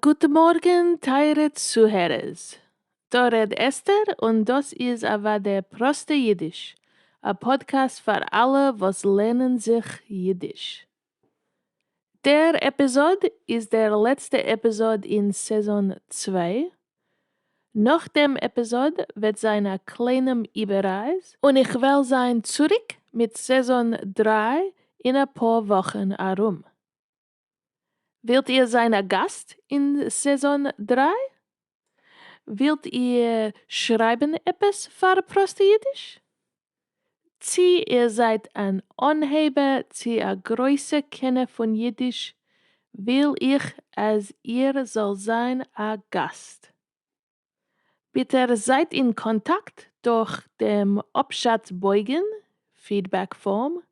Guten Morgen, teure Zuhörers. Da red Esther und das ist aber der Proste Yiddish, ein Podcast für alle, was lernen sich Yiddish. Der Episode ist der letzte Episode in Saison 2. Nach dem Episode wird sein ein kleiner Überreis und ich will sein zurück mit Saison 3 in ein paar Wochen herum. Wilt ihr sein ein Gast in Saison 3? Wilt ihr schreiben etwas für Proste Yiddish? Sie ihr seid ein Anheber, sie a größer Kenner von Yiddish, will ich, als ihr soll sein a Gast. Bitte seid in Kontakt durch dem Abschatzbeugen, Feedbackform.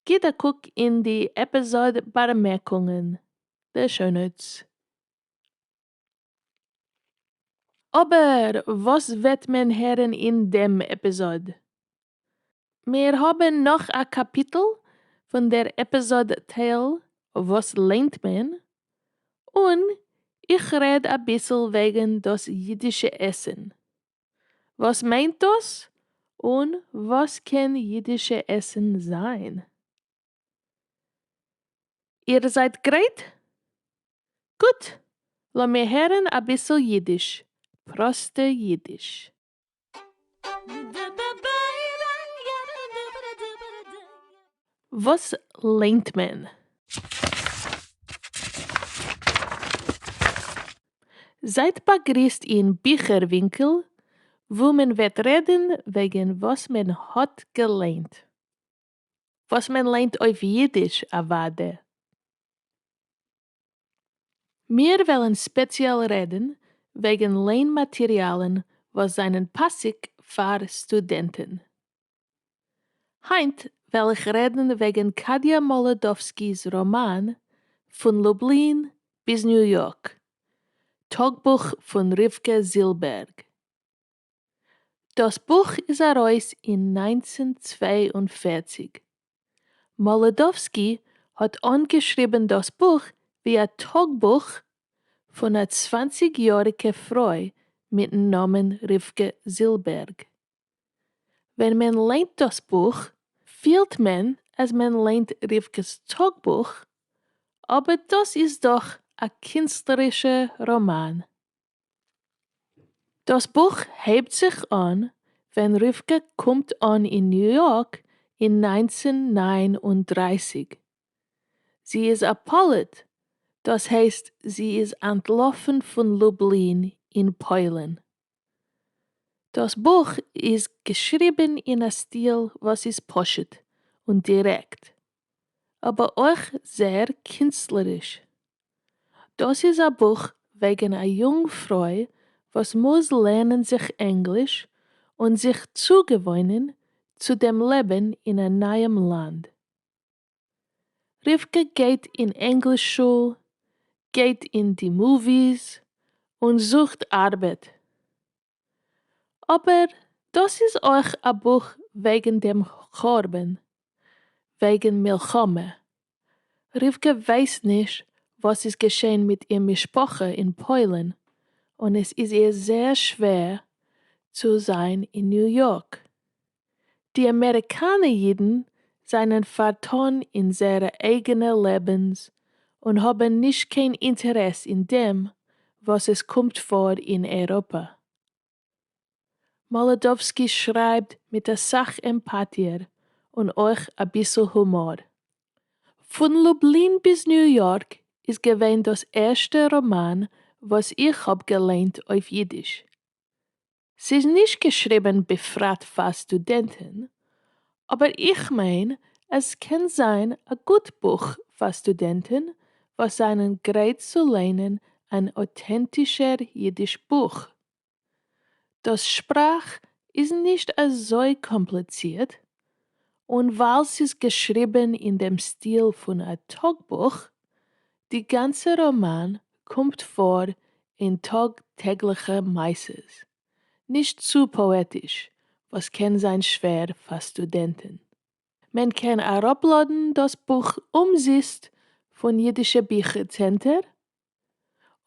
Geht a guck in die Episode Bemerkungen, der Show Notes. Aber was wird man hören in dem Episode? Wir haben noch ein Kapitel von der Episode Teil Vos Leyent Men und ich rede ein bisschen wegen das jiddische Essen. Was meint das und was kann jiddische Essen sein? Ihr seid bereit? Gut, lass mir hören ein bisschen Jiddisch. Proste Yiddish. Vos Leyent Men? Seid begrüßt in Bücherwinkel, wo man wird reden wegen was man hat gelernt. Was man lernt auf Yiddish avade. Wir wollen speziell reden wegen Lernmaterialien, was seinen passig für Studenten. Heint will ich reden wegen Kadia Molodowskys Roman von Lublin bis New York. Tagebuch von Rivka Zilberg. Das Buch ist heraus in 1942. Molodowsky hat angeschrieben das Buch wie ein Tagebuch von einer 20-jährigen Frau mit dem Namen Rivka Zilberg. Wenn man lernt das Buch, fühlt man, als man lernt Rivkas Tagebuch, aber das ist doch ein künstlerischer Roman. Das Buch hebt sich an, wenn Rivka kommt an in New York in 1939. Sie ist ein Polit, das heißt, sie ist entlaufen von Lublin in Polen. Das Buch ist geschrieben in einem Stil, was ist poschet und direkt, aber auch sehr künstlerisch. Das ist ein Buch wegen einer jungen Frau, was muss lernen sich Englisch und sich zugewöhnen zu dem Leben in einem neuen Land. Rivka geht in Englischschule, geht in die Movies und sucht Arbeit. Aber das ist auch ein Buch wegen dem Chorben, wegen Milchome. Rivka weiß nicht, was ist geschehen mit ihrer Mischpoche in Polen und es ist ihr sehr schwer zu sein in New York. Die Amerikaner-Jiden seien vertan in ihre eigenen Lebens und haben nicht kein Interesse in dem, was es kommt vor in Europa. Molodowsky schreibt mit der Sachempathie und euch ein bisschen Humor. Von Lublin bis New York ist gewesen das erste Roman, was ich hab gelernt auf Yiddish. Sie ist nicht geschrieben befragt für Studenten, aber ich mein, es kann sein ein gut Buch für Studenten, was einen gerät zu lernen, ein authentischer Jiddisch Buch. Das Sprach ist nicht so kompliziert und weil es ist geschrieben in dem Stil von einem Tagebuch, die ganze Roman kommt vor in tagtäglichen Meises. Nicht zu poetisch, was kann sein schwer für Studenten. Man kann herabladen das Buch Umsicht von Jiddische Büchercenter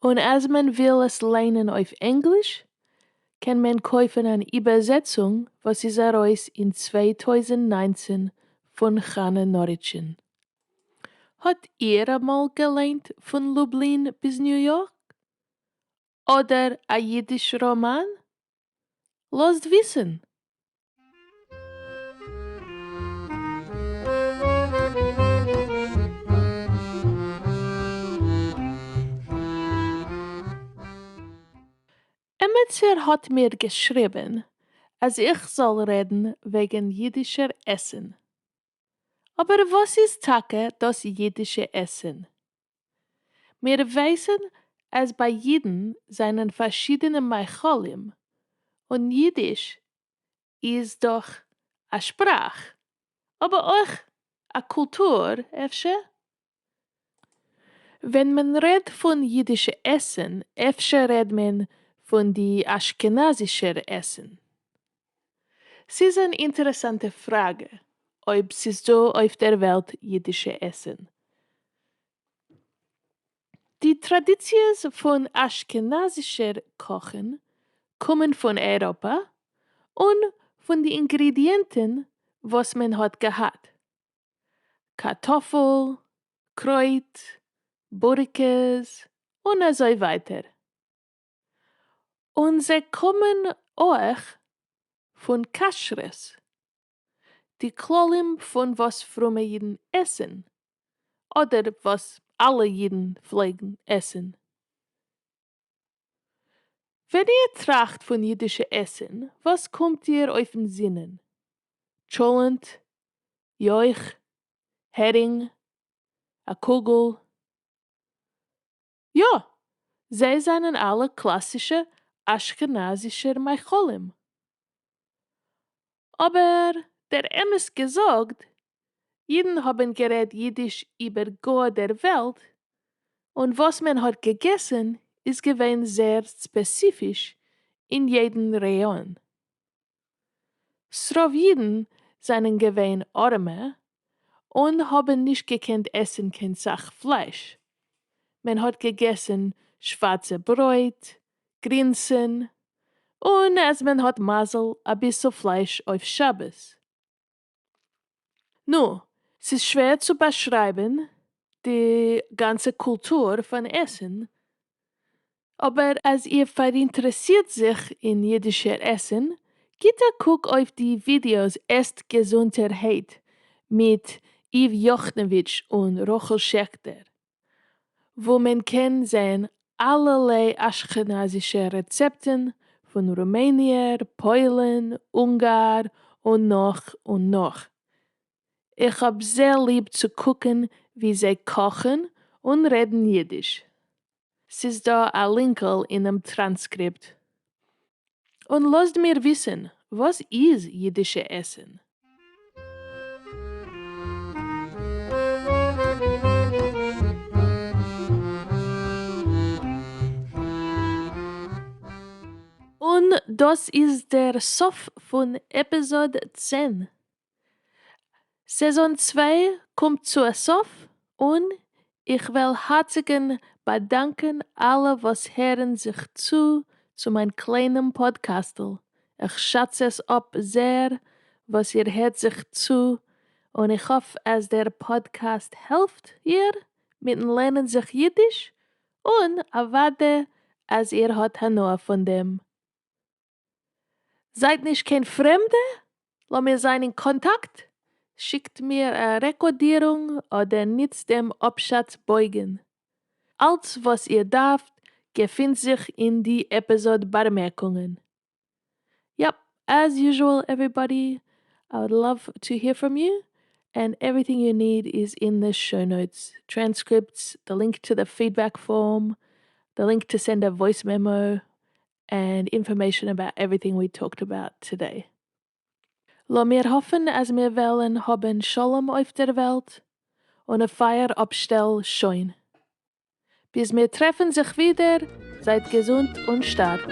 Und als man will es lernen auf Englisch, kann man kaufen eine Übersetzung, was ist heraus in 2019 von Hannah Norrichen. Hat ihr einmal gelernt von Lublin bis New York? Oder ein jiddischer Roman? Lasst wissen! Emetzer hat mir geschrieben, als ich soll reden wegen jiddischer Essen. Aber was ist Tage das jiddische Essen? Wir wissen, als bei Jiden seien verschiedene Macholim und Jiddisch ist doch eine Sprache, aber auch eine Kultur, efsche? Wenn man redet von jiddischem Essen, efsche redet man von die aschkenasischer Essen. Es ist eine interessante Frage, ob es so auf der Welt jiddische Essen. Die Traditionen von aschkenasischer Kochen kommen von Europa und von den Ingredienten, was man hat gehabt. Kartoffel, Kreuz, Burkes und so weiter. Und sie kommen auch von Kaschres, die Klolim von was fromme Jiden essen, oder was alle Jiden pflegen essen. Wenn ihr tracht von jiddischem Essen, was kommt ihr auf den Sinnen? Cholent, Joich, Hering, a Kugel. Ja, sie sind alle klassische aschkenasische Macholim. Aber der Emes gesagt, Jiden haben geredet Jiddisch über Gott der Welt und was man hat gegessen, ist gewesen sehr spezifisch in jedem Region. Srovjiden seien gewesen Arme und haben nicht gekannt essen kein Sach Fleisch. Man hat gegessen schwarze Brot, Grinsen und als man hat Masel a bisschen Fleisch auf Schabbos. Nu, es ist schwer zu beschreiben, die ganze Kultur von Essen, aber als ihr verinteressiert sich in jiddischer Essen, geht guck auf die Videos Esst Gesundheit mit Yves Jochnowitsch und Rochel Schechter, wo man kann sehen allerlei aschkenasische Rezepten von Rumänien, Polen, Ungarn und noch und noch. Ich hab sehr lieb zu gucken, wie sie kochen und reden Jiddisch. Es ist da ein Linkel in dem Transkript. Und lasst mir wissen, was ist jiddische Essen? Und das ist der Sof von Episode 10. Saison 2 kommt zu Sof und ich will herzlich bedanken alle, was hören sich zu meinem kleinen Podcastel. Ich schätze es ab sehr, was ihr hört sich zu und ich hoffe, dass der Podcast hilft ihr mit dem Lernen sich Jiddisch und erwarte, als ihr hat Hanoi von dem. Seid nicht kein Fremde? Lass mir sein in Kontakt. Schickt mir eine Rekordierung oder nutzt dem Abschatz veauעגן. Alles, was ihr darf, befindet sich in die Episode-Bemerkungen. Yep, as usual, everybody, I would love to hear from you, and everything you need is in the show notes. Transcripts, the link to the feedback form, the link to send a voice memo, and information about everything we talked about today. Lass mir hoffen, als wir wollen haben Shalom auf der Welt und eine Feier abstell schön. Bis wir treffen sich wieder, seid gesund und stark.